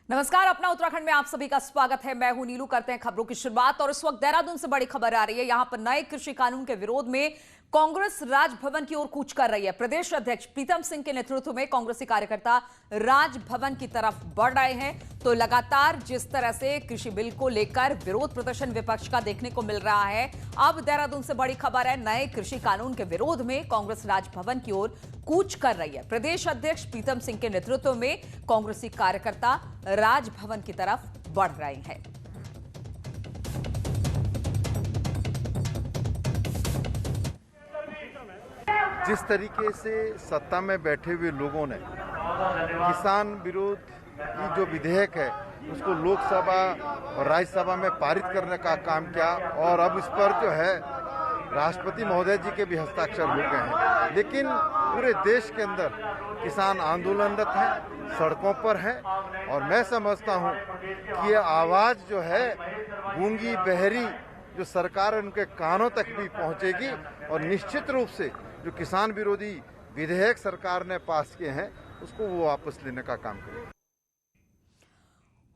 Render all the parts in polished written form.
नमस्कार, अपना उत्तराखंड में आप सभी का स्वागत है। मैं हूं नीलू। करते हैं खबरों की शुरुआत और इस वक्त देहरादून से बड़ी खबर आ रही है। यहां पर नए कृषि कानून के विरोध में कांग्रेस राजभवन की ओर कूच कर रही है। प्रदेश अध्यक्ष प्रीतम सिंह के नेतृत्व में कांग्रेसी कार्यकर्ता राजभवन की तरफ बढ़ रहे हैं। तो लगातार जिस तरह से कृषि बिल को लेकर विरोध प्रदर्शन विपक्ष का देखने को मिल रहा है, अब देहरादून से बड़ी खबर है। नए कृषि कानून के विरोध में कांग्रेस राजभवन की ओर कूच कर रही है। प्रदेश अध्यक्ष प्रीतम सिंह के नेतृत्व में कांग्रेसी कार्यकर्ता राजभवन की तरफ बढ़ रहे हैं। जिस तरीके से सत्ता में बैठे हुए लोगों ने किसान विरोध की जो विधेयक है उसको लोकसभा और राज्यसभा में पारित करने का काम किया और अब इस पर जो है राष्ट्रपति महोदय जी के भी हस्ताक्षर हो गए हैं, लेकिन पूरे देश के अंदर किसान आंदोलनरत हैं, सड़कों पर हैं और मैं समझता हूं कि ये आवाज जो है गूंगी बहरी जो सरकार है उनके कानों तक भी पहुंचेगी और निश्चित रूप से जो किसान विरोधी विधेयक सरकार ने पास किए हैं उसको वो वापस लेने का काम करेगी।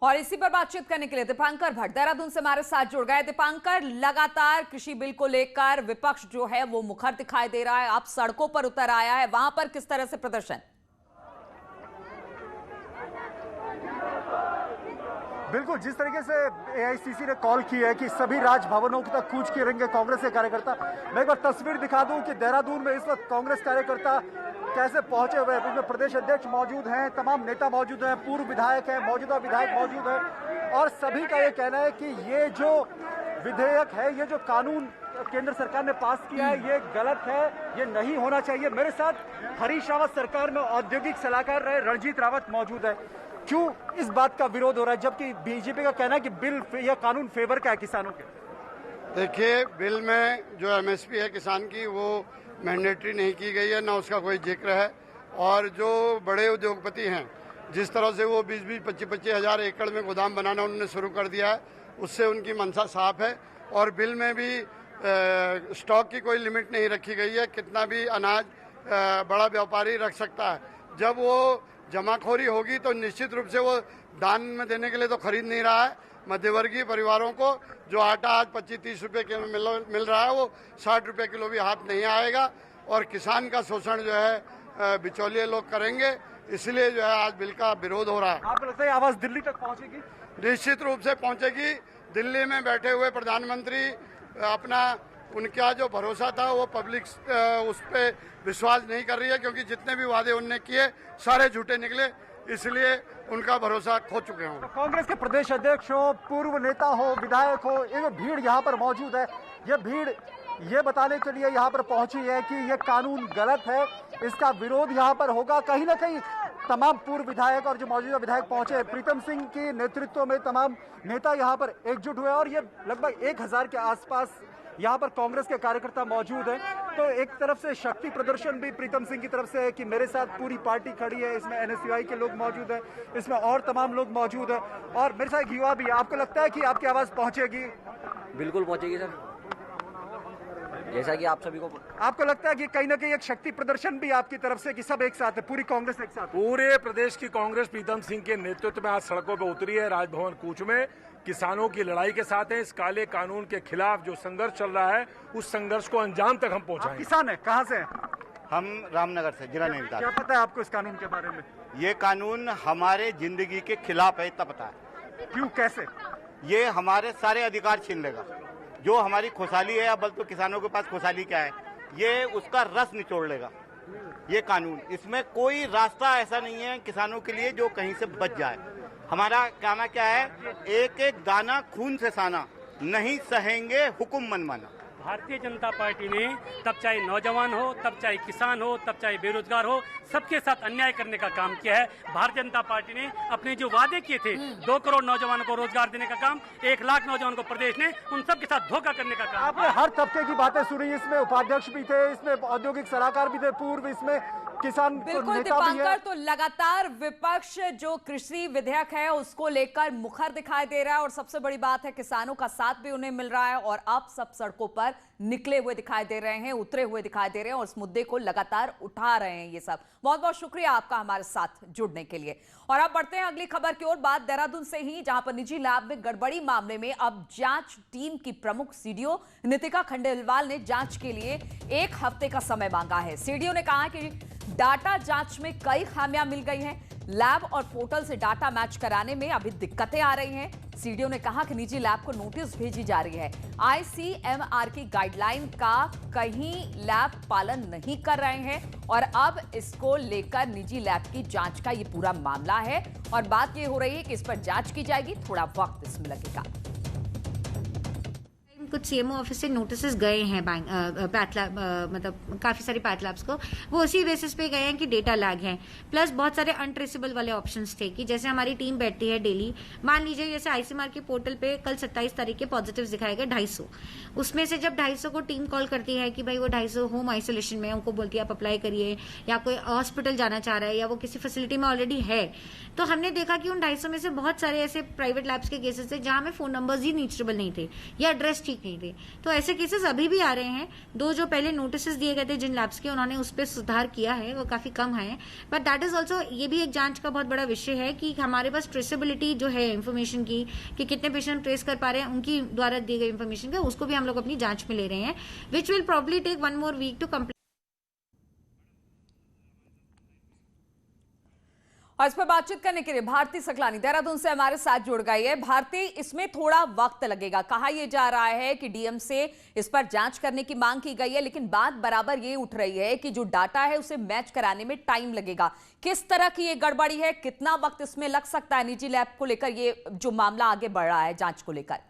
और इसी पर बातचीत करने के लिए दीपांकर भट्ट देहरादून से हमारे साथ जुड़ गए। दीपांकर, लगातार कृषि बिल को लेकर विपक्ष जो है वो मुखर दिखाई दे रहा है, अब सड़कों पर उतर आया है, वहां पर किस तरह से प्रदर्शन? बिल्कुल, जिस तरीके से एआईसीसी ने कॉल की है कि सभी राजभवनों तक कूच करेंगे कांग्रेस के कार्यकर्ता, मैं एक बार तस्वीर दिखा दूं कि देहरादून में इस वक्त कांग्रेस कार्यकर्ता कैसे पहुंचे हुए हैं। इसमें प्रदेश अध्यक्ष मौजूद हैं, तमाम नेता मौजूद हैं, पूर्व विधायक हैं, मौजूदा विधायक मौजूद हैं और सभी का ये कहना है कि ये जो विधेयक है, ये जो कानून केंद्र सरकार ने पास किया है, ये गलत है, ये नहीं होना चाहिए। मेरे साथ हरीश रावत सरकार में औद्योगिक सलाहकार रहे रणजीत रावत मौजूद है। क्यों इस बात का विरोध हो रहा है जबकि बीजेपी का कहना है कि बिल या कानून फेवर का है किसानों के? देखिए, बिल में जो एमएसपी है किसान की वो मैंडेटरी नहीं की गई है, ना उसका कोई जिक्र है। और जो बड़े उद्योगपति हैं जिस तरह से वो 20-20, 25-25 हज़ार एकड़ में गोदाम बनाना उन्होंने शुरू कर दिया है, उससे उनकी मंशा साफ है। और बिल में भी स्टॉक की कोई लिमिट नहीं रखी गई है, कितना भी अनाज बड़ा व्यापारी रख सकता है। जब वो जमाखोरी होगी तो निश्चित रूप से वो दान में देने के लिए तो खरीद नहीं रहा है। मध्यवर्गीय परिवारों को जो आटा आज 25-30 रुपये किलो मिल रहा है वो 60 रुपये किलो भी हाथ नहीं आएगा। और किसान का शोषण जो है बिचौलिए लोग करेंगे, इसलिए जो है आज बिल का विरोध हो रहा है। आपको लगता है आवाज दिल्ली तक पहुंचेगी? निश्चित रूप से पहुंचेगी। दिल्ली में बैठे हुए प्रधानमंत्री अपना उनका जो भरोसा था वो पब्लिक उस पर विश्वास नहीं कर रही है, क्योंकि जितने भी वादे उनने किए सारे झूठे निकले, इसलिए उनका भरोसा खो चुके हैं। तो कांग्रेस के प्रदेश अध्यक्ष हो, पूर्व नेता हो, विधायक हो, ये भीड़ यहाँ पर मौजूद है, ये भीड़ ये बताने के लिए यहाँ पर पहुंची है कि ये कानून गलत है, इसका विरोध यहाँ पर होगा। कहीं ना कहीं तमाम पूर्व विधायक और जो मौजूदा विधायक पहुंचे हैं, प्रीतम सिंह के नेतृत्व में तमाम नेता यहाँ पर एकजुट हुए और ये लगभग 1000 के आसपास यहाँ पर कांग्रेस के कार्यकर्ता मौजूद हैं। तो एक तरफ से शक्ति प्रदर्शन भी प्रीतम सिंह की तरफ से है कि मेरे साथ पूरी पार्टी खड़ी है, इसमें एनएसयूआई के लोग मौजूद हैं, इसमें और तमाम लोग मौजूद हैं और मेरे साथ एक युवा भी। आपको लगता है कि आपकी आवाज पहुंचेगी? बिल्कुल पहुंचेगी सर, जैसा कि आप सभी को। आपको लगता है कि कहीं ना कहीं एक शक्ति प्रदर्शन भी आपकी तरफ से कि सब एक साथ है, पूरी कांग्रेस एक साथ? पूरे प्रदेश की कांग्रेस प्रीतम सिंह के नेतृत्व में आज सड़कों पर उतरी है। राजभवन कूच में किसानों की लड़ाई के साथ है। इस काले कानून के खिलाफ जो संघर्ष चल रहा है उस संघर्ष को अंजाम तक हम पहुंचाएंगे। किसान है, कहाँ से? हम रामनगर से, जिला नैनीताल। क्या पता है आपको इस कानून के बारे में? ये कानून हमारे जिंदगी के खिलाफ है, इतना पता है। क्यों, कैसे? ये हमारे सारे अधिकार छीन लेगा। जो हमारी खुशहाली है, अब तो किसानों के पास खुशहाली क्या है, ये उसका रस निचोड़ लेगा ये कानून। इसमें कोई रास्ता ऐसा नहीं है किसानों के लिए जो कहीं से बच जाए। हमारा कहना क्या है, एक एक दाना खून से साना, नहीं सहेंगे हुक्म मनमाना। भारतीय जनता पार्टी ने तब चाहे नौजवान हो, तब चाहे किसान हो, तब चाहे बेरोजगार हो, सबके साथ अन्याय करने का काम किया है। भारतीय जनता पार्टी ने अपने जो वादे किए थे 2 करोड़ नौजवानों को रोजगार देने का काम, 1 लाख नौजवानों को प्रदेश ने उन सबके साथ धोखा करने का काम। आपने हर तबके की बातें सुनी, इसमें उपाध्यक्ष भी थे, इसमें औद्योगिक सलाहकार भी थे पूर्व, इसमें किसान बिल्कुल नेता भी है। दीपांकर, तो लगातार विपक्ष जो कृषि विधेयक है उसको लेकर मुखर दिखाई दे रहा है और सबसे बड़ी बात है किसानों का साथ भी उन्हें मिल रहा है और अब सब सड़कों पर निकले हुए दिखाई दे रहे हैं, उतरे हुए दिखाई दे रहे हैं और इस मुद्दे को लगातार उठा रहे हैं। ये सब बहुत बहुत शुक्रिया आपका हमारे साथ जुड़ने के लिए। और अब बढ़ते हैं अगली खबर की ओर। बात देहरादून से ही, जहां पर निजी लैब में गड़बड़ी मामले में अब जांच टीम की प्रमुख सीडीओ नितिका खंडेलवाल ने जांच के लिए 1 हफ्ते का समय मांगा है। सीडीओ ने कहा कि डाटा जांच में कई खामियां मिल गई हैं, लैब और पोर्टल से डाटा मैच कराने में अभी दिक्कतें आ रही हैं। सीडीओ ने कहा कि निजी लैब को नोटिस भेजी जा रही है। आईसीएमआर की गाइडलाइन का कहीं लैब पालन नहीं कर रहे हैं और अब इसको लेकर निजी लैब की जांच का ये पूरा मामला है और बात ये हो रही है कि इस पर जांच की जाएगी, थोड़ा वक्त इसमें लगेगा। कुछ सीएमओ ऑफिस से नोटिस गए हैं बैंक पैथ लैब, मतलब काफ़ी सारी पैथ लैब्स को, वो उसी बेसिस पे गए हैं कि डेटा लैग है। प्लस बहुत सारे अनट्रेसेबल वाले ऑप्शंस थे कि जैसे हमारी टीम बैठती है डेली, मान लीजिए जैसे आईसीएमआर के पोर्टल पे कल 27 तारीख के पॉजिटिव्स दिखाए गए 250, उसमें से जब 250 को टीम कॉल करती है कि भाई वो 250 होम आइसोलेशन में, उनको बोलती है आप अप्लाई करिए, या कोई हॉस्पिटल जाना चाह रहा है या वो किसी फैसिलिटी में ऑलरेडी है, तो हमने देखा कि उन 250 में से बहुत सारे ऐसे प्राइवेट लैब्स के केसेस थे जहां में फोन नंबर्स ही रीचेबल नहीं थे या एड्रेस ठीक नहीं थे। तो ऐसे केसेस अभी भी आ रहे हैं। 2 जो पहले नोटिस दिए गए थे जिन लैब्स के, उन्होंने उस पर सुधार किया है, वो काफी कम है। बट दैट इज ऑल्सो, ये भी एक जांच का बहुत बड़ा विषय है कि हमारे पास ट्रेसेबिलिटी जो है इन्फॉर्मेशन की, कि कितने पेशेंट ट्रेस कर पा रहे हैं उनकी द्वारा दी गई इन्फॉर्मेशन का, उसको भी हम लोग अपनी जांच में ले रहे हैं, which will probably take 1 more week to complete. और इस पर बातचीत करने के लिए भारती सकलानी देहरादून से हमारे साथ जुड़ गई है। भारती, इसमें थोड़ा वक्त लगेगा, कहा यह जा रहा है कि डीएम से इस पर जांच करने की मांग की गई है, लेकिन बात बराबर ये उठ रही है कि जो डाटा है उसे मैच कराने में टाइम लगेगा। किस तरह की ये गड़बड़ी है, कितना वक्त इसमें लग सकता है निजी लैब को लेकर, ये जो मामला आगे बढ़ रहा है जांच को लेकर?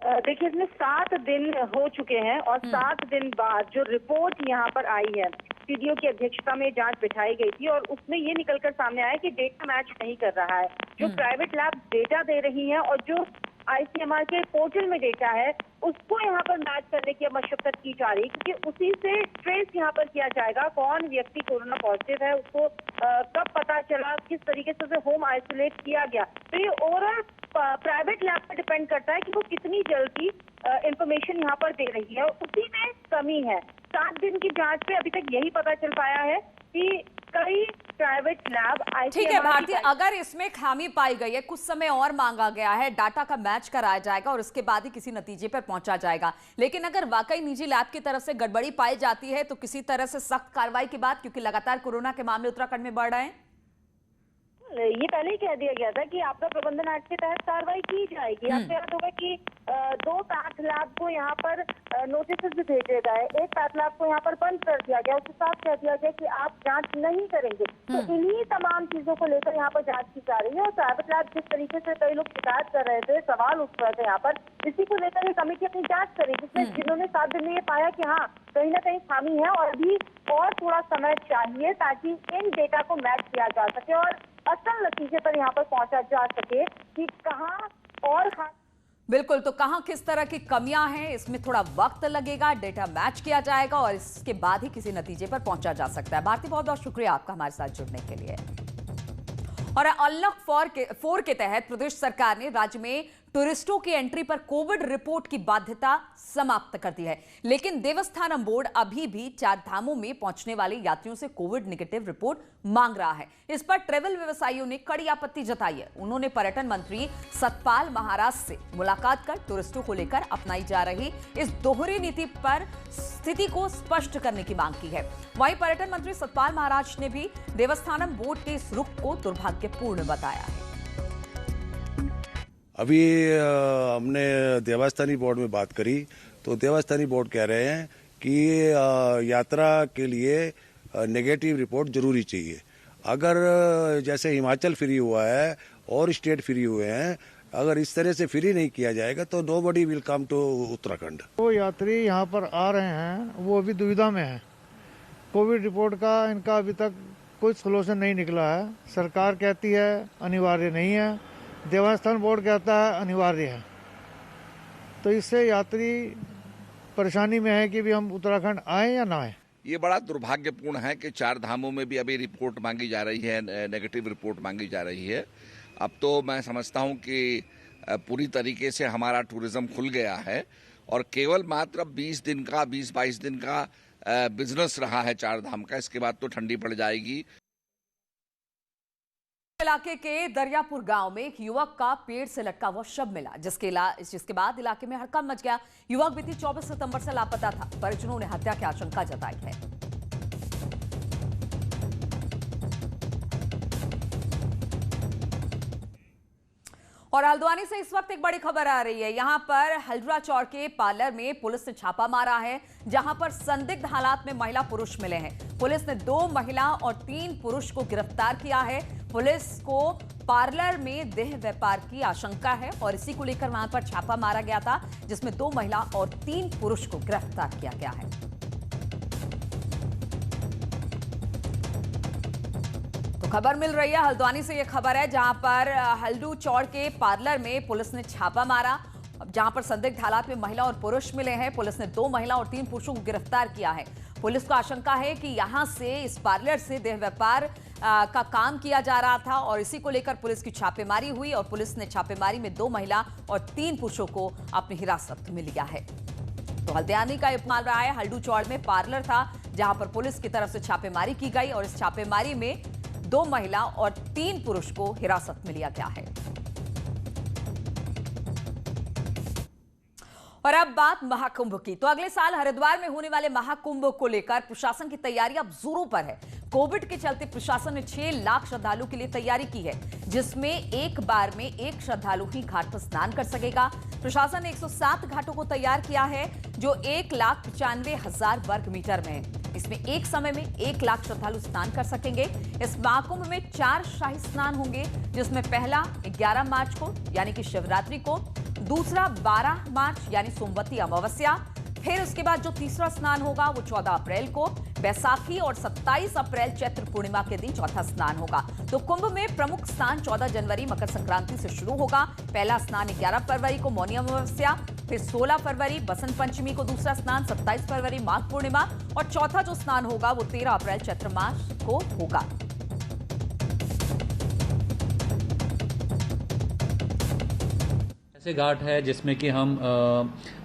देखिए, इसमें 7 दिन हो चुके हैं और 7 दिन बाद जो रिपोर्ट यहाँ पर आई है, सीडीओ की अध्यक्षता में जांच बिठाई गई थी और उसमें ये निकलकर सामने आया कि डेटा मैच नहीं कर रहा है। जो प्राइवेट लैब डेटा दे रही है और जो आईसीएमआर के पोर्टल में डेटा है, उसको यहाँ पर मैच करने की मशक्कत की जा रही है, क्योंकि उसी से ट्रेस यहाँ पर किया जाएगा कौन व्यक्ति कोरोना पॉजिटिव है, उसको कब पता चला, किस तरीके से उसे होम आइसोलेट किया गया। तो ये ओवरऑल प्राइवेट लैब पर डिपेंड करता है कि वो कितनी जल्दी इंफॉर्मेशन यहाँ पर दे रही है, उसी में कमी है। 7 दिन की जांच पे अभी तक यही पता चल पाया है कि कई प्राइवेट लैब, ठीक है भारती, अगर इसमें खामी पाई गई है, कुछ समय और मांगा गया है, डाटा का मैच कराया जाएगा और उसके बाद ही किसी नतीजे पर पहुंचा जाएगा। लेकिन अगर वाकई निजी लैब की तरफ से गड़बड़ी पाई जाती है तो किसी तरह से सख्त कार्रवाई की बात, क्योंकि लगातार कोरोना के मामले उत्तराखंड में बढ़ रहे हैं। ये पहले ही कह दिया गया था कि आपदा प्रबंधन एक्ट के तहत कार्रवाई की जाएगी। आपको याद होगा कि 2 पैथ लैब को यहाँ पर नोटिस भी भेजे गए, एक पैथ लैब को यहाँ पर बंद कर दिया गया, उसके साथ कह दिया गया कि आप जांच नहीं करेंगे। तो इन्हीं तमाम चीजों को लेकर यहाँ पर जांच की जा रही है और प्राइवेट लैब जिस तरीके से कई लोग शिकायत कर रहे थे, सवाल उठ रहे थे यहाँ पर, इसी को लेकर ये कमेटी अपनी जांच करेगी, जिसमें जिन्होंने 7 दिन में ये पाया कि हाँ कहीं ना कहीं खामी है और अभी और थोड़ा समय चाहिए ताकि इन डेटा को मैच किया जा सके और असल नतीजे पर यहाँ पर पहुंचा जा सके कि कहाँ और बिल्कुल, तो कहां किस तरह की कमियां हैं, इसमें थोड़ा वक्त लगेगा, डेटा मैच किया जाएगा और इसके बाद ही किसी नतीजे पर पहुंचा जा सकता है। भारती, बहुत बहुत शुक्रिया आपका हमारे साथ जुड़ने के लिए। और अनलॉक 4 के तहत प्रदेश सरकार ने राज्य में टूरिस्टों की एंट्री पर कोविड रिपोर्ट की बाध्यता समाप्त कर दी है, लेकिन देवस्थानम बोर्ड अभी भी 4 धामों में पहुंचने वाले यात्रियों से कोविड नेगेटिव रिपोर्ट मांग रहा है। इस पर ट्रैवल व्यवसायियों ने कड़ी आपत्ति जताई है। उन्होंने पर्यटन मंत्री सतपाल महाराज से मुलाकात कर टूरिस्टों को लेकर अपनाई जा रही इस दोहरी नीति पर स्थिति को स्पष्ट करने की मांग की है। वहीं पर्यटन मंत्री सतपाल महाराज ने भी देवस्थानम बोर्ड के इस रुख को दुर्भाग्यपूर्ण बताया है। अभी हमने देवस्थानी बोर्ड में बात करी तो देवस्थानी बोर्ड कह रहे हैं कि यात्रा के लिए नेगेटिव रिपोर्ट जरूरी चाहिए। अगर जैसे हिमाचल फ्री हुआ है और स्टेट फ्री हुए हैं, अगर इस तरह से फ्री नहीं किया जाएगा तो nobody will come to Uttarakhand. वो यात्री यहाँ पर आ रहे हैं वो अभी दुविधा में है। कोविड रिपोर्ट का इनका अभी तक कोई सोल्यूशन नहीं निकला है। सरकार कहती है अनिवार्य नहीं है, देवस्थान बोर्ड कहता है अनिवार्य है। तो इससे यात्री परेशानी में है कि भी हम उत्तराखंड आए या ना आए। ये बड़ा दुर्भाग्यपूर्ण है कि 4 धामों में भी अभी रिपोर्ट मांगी जा रही है, नेगेटिव रिपोर्ट मांगी जा रही है। अब तो मैं समझता हूं कि पूरी तरीके से हमारा टूरिज्म खुल गया है और केवल मात्र 20-22 दिन का बिजनेस रहा है 4 धाम का। इसके बाद तो ठंडी पड़ जाएगी। इलाके के दरियापुर गांव में एक युवक का पेड़ से लटका हुआ शव मिला, जिसके बाद इलाके में हड़कंप मच गया। युवक बीती 24 सितंबर से लापता था। परिजनों ने हत्या की आशंका जताई है। और हल्द्वानी से इस वक्त एक बड़ी खबर आ रही है। यहां पर हल्द्रा चौर के पार्लर में पुलिस ने छापा मारा है, जहां पर संदिग्ध हालात में महिला पुरुष मिले हैं। पुलिस ने 2 महिला और 3 पुरुष को गिरफ्तार किया है। पुलिस को पार्लर में देह व्यापार की आशंका है और इसी को लेकर वहां पर छापा मारा गया था, जिसमें 2 महिला और 3 पुरुष को गिरफ्तार किया गया है। तो खबर मिल रही है हल्द्वानी से, ये खबर है जहां पर हल्दू चौड़ के पार्लर में पुलिस ने छापा मारा, जहां पर संदिग्ध हालात में महिला और पुरुष मिले हैं। पुलिस ने 2 महिला और 3 पुरुषों को गिरफ्तार किया है। पुलिस को आशंका है कि यहां से इस पार्लर से देह व्यापार का काम किया जा रहा था और इसी को लेकर पुलिस की छापेमारी हुई और पुलिस ने छापेमारी में 2 महिला और 3 पुरुषों को अपनी हिरासत में लिया है। तो हल्द्वानी का यह मामला है। हल्दू चौड़ में पार्लर था जहां पर पुलिस की तरफ से छापेमारी की गई और इस छापेमारी में 2 महिला और 3 पुरुष को हिरासत में लिया गया है। और अब बात महाकुंभ की। तो अगले साल हरिद्वार में होने वाले महाकुंभ को लेकर प्रशासन की तैयारी अब जोरों पर है। कोविड के चलते प्रशासन ने 6 लाख श्रद्धालुओं के लिए तैयारी की है, जिसमें एक बार में 1 श्रद्धालु ही घाट पर स्नान कर सकेगा। प्रशासन ने 107 घाटों को तैयार किया है, जो 1,95,000 वर्ग मीटर में है। इसमें एक समय में 1 लाख श्रद्धालु स्नान कर सकेंगे। इस महाकुंभ में 4 शाही स्नान होंगे, जिसमें पहला 11 मार्च को यानी कि शिवरात्रि को, दूसरा 12 मार्च यानी सोमवती अमावस्या, फिर उसके बाद जो तीसरा स्नान होगा वो 14 अप्रैल को बैसाखी और 27 अप्रैल चैत्र पूर्णिमा के दिन चौथा स्नान होगा। तो कुंभ में प्रमुख स्नान 14 जनवरी मकर संक्रांति से शुरू होगा। पहला स्नान 11 फरवरी को मौनी अमावस्या, फिर 16 फरवरी बसंत पंचमी को दूसरा स्नान, 27 फरवरी माघ पूर्णिमा और चौथा जो स्नान होगा वो 13 अप्रैल चैत्र मास को होगा। ऐसे घाट है जिसमें कि हम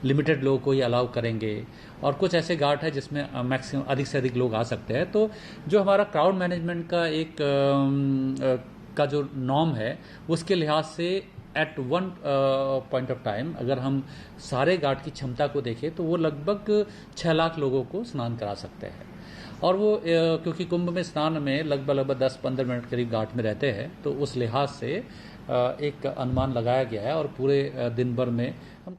लिमिटेड लोगों को ही अलाउ करेंगे और कुछ ऐसे घाट है जिसमें मैक्सिमम अधिक से अधिक लोग आ सकते हैं। तो जो हमारा क्राउड मैनेजमेंट का एक का जो नॉर्म है उसके लिहाज से at one point of time अगर हम सारे घाट की क्षमता को देखें तो वो लगभग 6 लाख लोगों को स्नान करा सकते हैं। और वो क्योंकि कुंभ में स्नान में लगभग 10-15 मिनट करीब घाट में रहते हैं, तो उस लिहाज से एक अनुमान लगाया गया है और पूरे दिन भर में हम।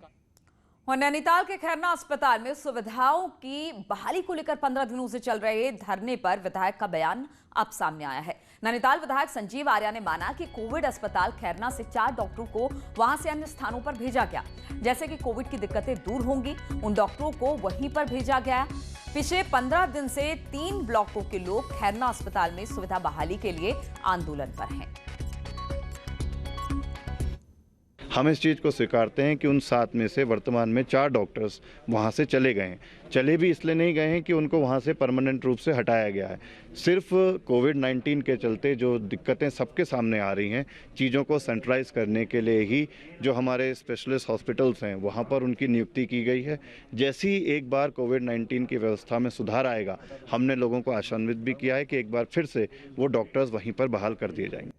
और नैनीताल के खैरना अस्पताल में सुविधाओं की बहाली को लेकर 15 दिनों से चल रहे धरने पर विधायक का बयान अब सामने आया है। नैनीताल विधायक संजीव आर्या ने माना कि कोविड अस्पताल खैरना से 4 डॉक्टरों को वहां से अन्य स्थानों पर भेजा गया, जैसे कि कोविड की दिक्कतें दूर होंगी, उन डॉक्टरों को वहीं पर भेजा गया। पिछले 15 दिन से 3 ब्लॉकों के लोग खैरना अस्पताल में सुविधा बहाली के लिए आंदोलन पर हैं। हम इस चीज़ को स्वीकारते हैं कि उन 7 में से वर्तमान में 4 डॉक्टर्स वहाँ से चले गए हैं। चले भी इसलिए नहीं गए हैं कि उनको वहाँ से परमानेंट रूप से हटाया गया है। सिर्फ कोविड-19 के चलते जो दिक्कतें सबके सामने आ रही हैं, चीज़ों को सेंट्रलाइज करने के लिए ही जो हमारे स्पेशलिस्ट हॉस्पिटल्स हैं वहाँ पर उनकी नियुक्ति की गई है। जैसे ही एक बार कोविड-19 की व्यवस्था में सुधार आएगा, हमने लोगों को आशान्वित भी किया है कि एक बार फिर से वो डॉक्टर्स वहीं पर बहाल कर दिए जाएंगे।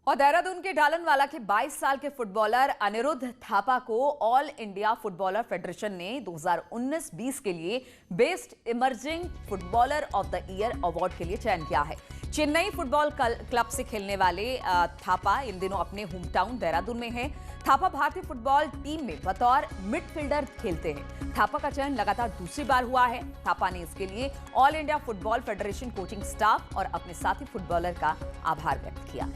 और देहरादून के डालनवाला के 22 साल के फुटबॉलर अनिरुद्ध थापा को ऑल इंडिया फुटबॉलर फेडरेशन ने 2019-20 के लिए best emerging footballer of the year award के लिए चयन किया है। चेन्नई फुटबॉल क्लब से खेलने वाले थापा इन दिनों अपने होम टाउन देहरादून में हैं। थापा भारतीय फुटबॉल टीम में बतौर मिडफील्डर खेलते हैं। थापा का चयन लगातार दूसरी बार हुआ है। थापा ने इसके लिए all India football federation coaching staff और अपने साथी फुटबॉलर का आभार व्यक्त किया।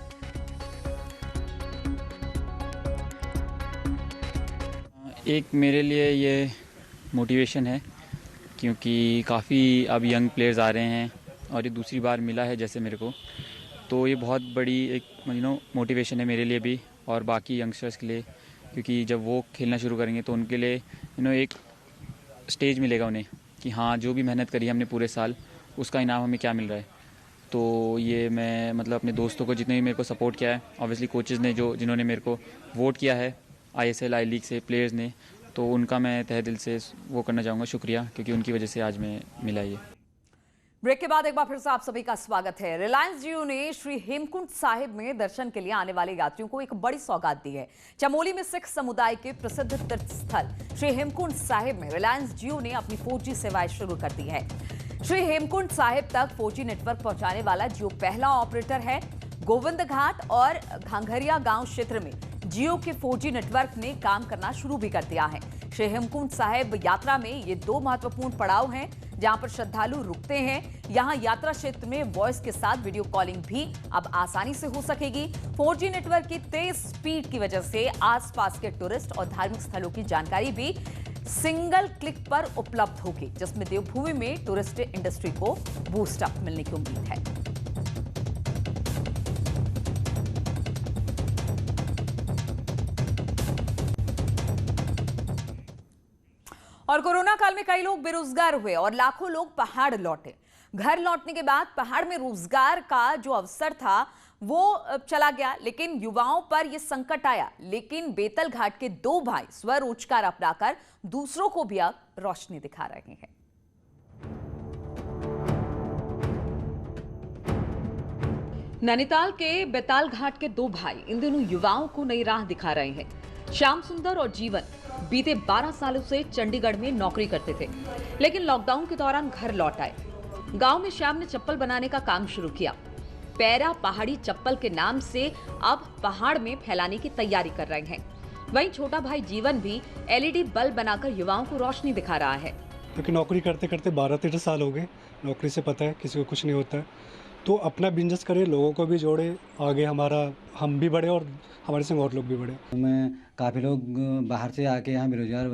एक मेरे लिए ये मोटिवेशन है क्योंकि काफ़ी अब यंग प्लेयर्स आ रहे हैं और ये दूसरी बार मिला है जैसे मेरे को, तो ये बहुत बड़ी एक मोटिवेशन है मेरे लिए भी और बाकी यंगस्टर्स के लिए, क्योंकि जब वो खेलना शुरू करेंगे तो उनके लिए एक स्टेज मिलेगा उन्हें कि हाँ जो भी मेहनत करी हमने पूरे साल उसका इनाम हमें क्या मिल रहा है। तो ये मैं मतलब अपने दोस्तों को जितने भी मेरे को सपोर्ट किया है, ऑब्वियसली कोचेज़ ने जिन्होंने मेरे को वोट किया है ISL आई लीग से, प्लेयर्स ने, तो उनका मैं तहे दिल से वो करना चाहूँगा शुक्रिया, क्योंकि उनकी वजह से आज मैं मिला ये। ब्रेक के बाद एक बार फिर से आप सभी का स्वागत है। रिलायंस जियो ने श्री हेमकुंड साहिब में दर्शन के लिए आने वाले यात्रियों को एक बड़ी सौगात दी है। चमोली में सिख समुदाय के प्रसिद्ध तीर्थ स्थल श्री हेमकुंड साहिब में रिलायंस जियो ने अपनी 4G सेवाएं शुरू कर दी है। श्री हेमकुंड साहिब तक 4G नेटवर्क पहुंचाने वाला जियो पहला ऑपरेटर है। गोविंद घाट और घांघरिया गांव क्षेत्र में जियो के 4G नेटवर्क ने काम करना शुरू भी कर दिया है। श्री हेमकुंड साहिब यात्रा में ये 2 महत्वपूर्ण पड़ाव हैं जहां पर श्रद्धालु रुकते हैं। यहां यात्रा क्षेत्र में वॉइस के साथ वीडियो कॉलिंग भी अब आसानी से हो सकेगी। 4G नेटवर्क की तेज स्पीड की वजह से आसपास के टूरिस्ट और धार्मिक स्थलों की जानकारी भी सिंगल क्लिक पर उपलब्ध होगी, जिसमें देवभूमि में टूरिस्ट इंडस्ट्री को बूस्ट अप मिलने की उम्मीद है। और कोरोना काल में कई लोग बेरोजगार हुए और लाखों लोग पहाड़ लौटे। घर लौटने के बाद पहाड़ में रोजगार का जो अवसर था वो चला गया, लेकिन युवाओं पर यह संकट आया। लेकिन बेतल घाट के 2 भाई स्वरोजगार अपनाकर दूसरों को भी अब रोशनी दिखा रहे हैं। नैनीताल के बेताल घाट के 2 भाई इन दिनों युवाओं को नई राह दिखा रहे हैं। श्याम सुंदर और जीवन बीते 12 सालों से चंडीगढ़ में नौकरी करते थे, लेकिन लॉकडाउन के दौरान घर लौट आए। गांव में श्याम ने चप्पल बनाने का काम शुरू किया। पैरा पहाड़ी चप्पल के नाम से अब पहाड़ में फैलाने की तैयारी कर रहे हैं। वहीं छोटा भाई जीवन भी LED बल्ब बनाकर युवाओं को रोशनी दिखा रहा है। क्योंकि नौकरी करते करते 12-13 साल हो गए, नौकरी से पता है किसी को कुछ नहीं होता है, तो अपना बिजनेस करे, लोगों को भी जोड़े, आगे हम भी बढ़े और हमारे संग और लोग भी बढ़े। मैं काफ़ी लोग बाहर से आके यहाँ बेरोजगार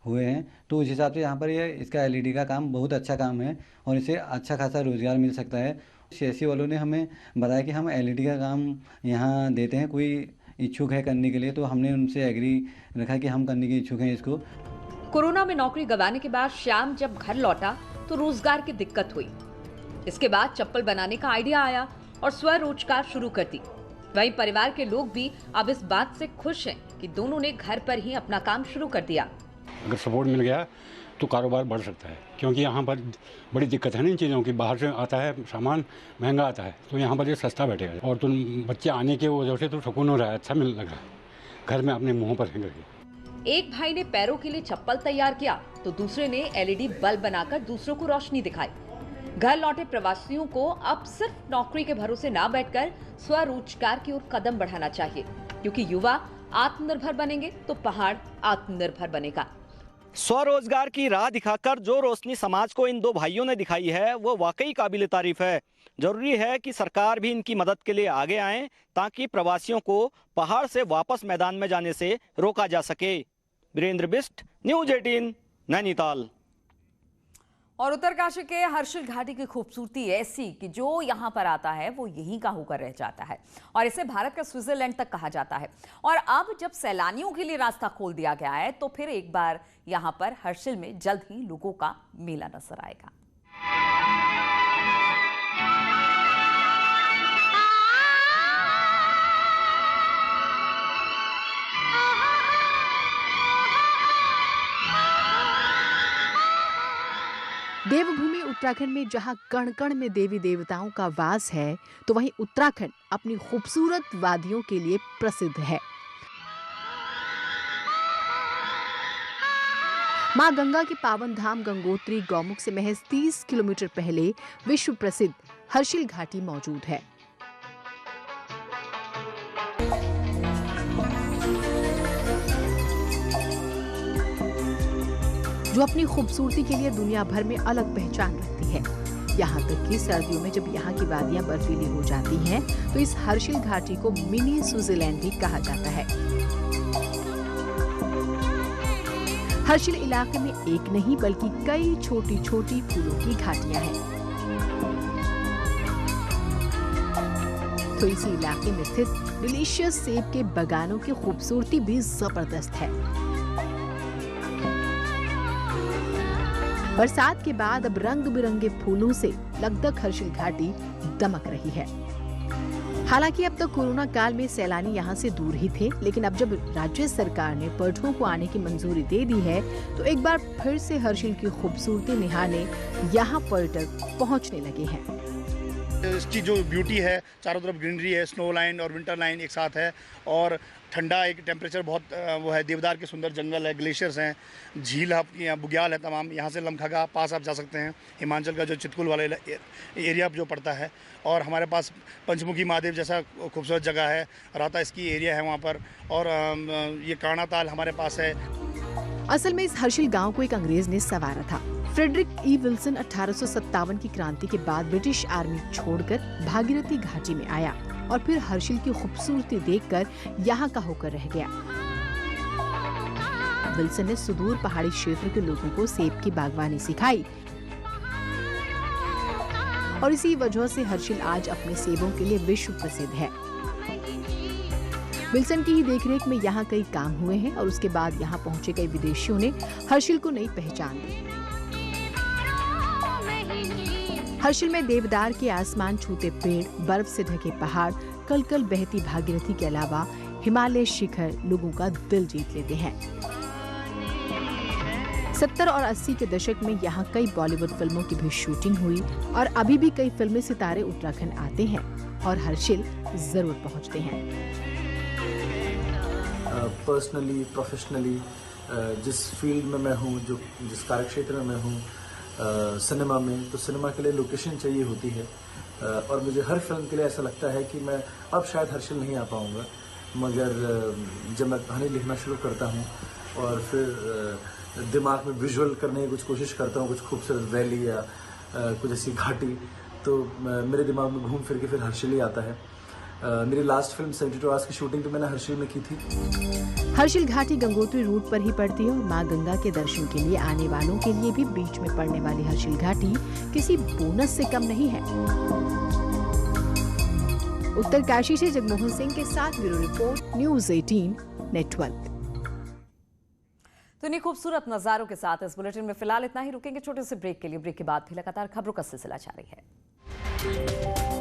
हुए हैं, तो उस हिसाब से यहाँ पर इसका LED का काम बहुत अच्छा काम है और इससे अच्छा खासा रोजगार मिल सकता है। CSC वालों ने हमें बताया कि हम LED का काम यहाँ देते हैं, कोई इच्छुक है करने के लिए, तो हमने उनसे एग्री रखा कि हम करने के इच्छुक हैं इसको। कोरोना में नौकरी गंवाने के बाद श्याम जब घर लौटा तो रोजगार की दिक्कत हुई। इसके बाद चप्पल बनाने का आइडिया आया और स्वरोजगार शुरू कर दी। वहीं परिवार के लोग भी अब इस बात से खुश हैं कि दोनों ने घर पर ही अपना काम शुरू कर दिया। अगर सपोर्ट मिल गया तो कारोबार बढ़ सकता है, क्योंकि यहाँ पर बड़ी दिक्कत है ना इन चीज़ों की। बाहर से आता है सामान महंगा आता है, तो यहाँ पर ये सस्ता बैठेगा। और तो बच्चे आने के वजह से तो सुकून हो रहा है, अच्छा मिल लग रहा है घर में अपने मुँह पर रह करके। एक भाई ने पैरों के लिए चप्पल तैयार किया तो दूसरे ने LED बल्ब बनाकर दूसरों को रोशनी दिखाई। घर लौटे प्रवासियों को अब सिर्फ नौकरी के भरोसे ना बैठकर स्वरोजगार की ओर कदम बढ़ाना चाहिए, क्योंकि युवा आत्मनिर्भर बनेंगे तो पहाड़ आत्मनिर्भर बनेगा। स्वरोजगार की राह दिखाकर जो रोशनी समाज को इन 2 भाइयों ने दिखाई है वो वाकई काबिल तारीफ है। जरूरी है कि सरकार भी इनकी मदद के लिए आगे आए ताकि प्रवासियों को पहाड़ से वापस मैदान में जाने से रोका जा सके। वीरेंद्र बिष्ट, न्यूज़ 18, नैनीताल। और उत्तरकाशी के हर्षिल घाटी की खूबसूरती ऐसी कि जो यहाँ पर आता है वो यहीं का होकर रह जाता है और इसे भारत का स्विट्जरलैंड तक कहा जाता है। और अब जब सैलानियों के लिए रास्ता खोल दिया गया है तो फिर एक बार यहाँ पर हर्षिल में जल्द ही लोगों का मेला नजर आएगा। देवभूमि उत्तराखंड में जहां कण कण में देवी देवताओं का वास है, तो वहीं उत्तराखंड अपनी खूबसूरत वादियों के लिए प्रसिद्ध है। मां गंगा के पावन धाम गंगोत्री गौमुख से महज 30 किलोमीटर पहले विश्व प्रसिद्ध हर्षिल घाटी मौजूद है। जो अपनी खूबसूरती के लिए दुनिया भर में अलग पहचान रखती है। यहाँ तक कि सर्दियों में जब यहाँ की वादियाँ बर्फीली हो जाती हैं, तो इस हर्षिल घाटी को मिनी स्विट्जरलैंड भी कहा जाता है। हर्षिल इलाके में एक नहीं बल्कि कई छोटी छोटी फूलों की घाटियाँ हैं। तो इसी इलाके में स्थित डिलीशियस सेब के बागानों की खूबसूरती भी जबरदस्त है। बरसात के बाद अब रंग बिरंगे फूलों से लगभग हर्षिल घाटी दमक रही है। हालांकि अब तक कोरोना काल में सैलानी यहां से दूर ही थे, लेकिन अब जब राज्य सरकार ने पर्यटकों को आने की मंजूरी दे दी है तो एक बार फिर से हर्षिल की खूबसूरती निहारने यहां पर्यटक पहुंचने लगे हैं। इसकी जो ब्यूटी है, चारों तरफ ग्रीनरी है, स्नो लाइन और विंटर लाइन एक साथ है, और ठंडा एक टेम्परेचर बहुत वो है, देवदार के सुंदर जंगल है, ग्लेशियर्स हैं, झील आपकी यहाँ बुग्याल है तमाम, यहाँ से लमखगा पास आप जा सकते हैं, हिमाचल का जो चितकुल वाला एरिया जो पड़ता है, और हमारे पास पंचमुखी महादेव जैसा खूबसूरत जगह है, राता इसकी एरिया है वहाँ पर, और ये काना ताल हमारे पास है। असल में इस हर्षिल गांव को एक अंग्रेज ने संवारा था। फ्रेडरिक ई विल्सन 1857 की क्रांति के बाद ब्रिटिश आर्मी छोड़कर भागीरथी घाटी में आया और फिर हर्षिल की खूबसूरती देखकर यहाँ का होकर रह गया। विल्सन ने सुदूर पहाड़ी क्षेत्र के लोगों को सेब की बागवानी सिखाई और इसी वजह से हर्षिल आज अपने सेबों के लिए विश्व प्रसिद्ध है। विल्सन की ही देखरेख में यहाँ कई काम हुए हैं और उसके बाद यहाँ पहुँचे कई विदेशियों ने हर्षिल को नई पहचान दी। हर्षिल में देवदार के आसमान छूते पेड़, बर्फ से ढके पहाड़, कल-कल बहती भागीरथी के अलावा हिमालय शिखर लोगों का दिल जीत लेते हैं। 70 और 80 के दशक में यहाँ कई बॉलीवुड फिल्मों की भी शूटिंग हुई और अभी भी कई फिल्मी सितारे उत्तराखंड आते हैं और हर्षिल जरूर पहुँचते हैं। पर्सनली, प्रोफेशनली जिस फील्ड में मैं हूँ, जिस कार्यक्षेत्र में मैं हूँ, सिनेमा में, तो सिनेमा के लिए लोकेशन चाहिए होती है, और मुझे हर फिल्म के लिए ऐसा लगता है कि मैं अब शायद हर्षिल नहीं आ पाऊँगा, मगर जब मैं कहानी लिखना शुरू करता हूँ और फिर दिमाग में विजुअल करने की कुछ कोशिश करता हूँ, कुछ खूबसूरत वैली या कुछ ऐसी घाटी, तो मेरे दिमाग में घूम फिर के फिर हर्षिल ही आता है। मेरी लास्ट फिल्म 72 आवर्स की शूटिंग तो मैंने हर्षिल में की थी। हर्षिल घाटी गंगोत्री रूट पर ही पड़ती है और मां गंगा के दर्शन के लिए आने वालों के लिए भी बीच में पड़ने वाली हर्षिल घाटी किसी बोनस से कम नहीं है। उत्तरकाशी से जगमोहन सिंह के साथ ब्यूरो रिपोर्ट, न्यूज़ 18 नेटवर्क। तो इन्हीं खूबसूरत नजारों के साथ इस बुलेटिन में फिलहाल इतना ही। रुकेंगे छोटे से ब्रेक के लिए। ब्रेक के बाद भी लगातार खबरों का सिलसिला जारी है।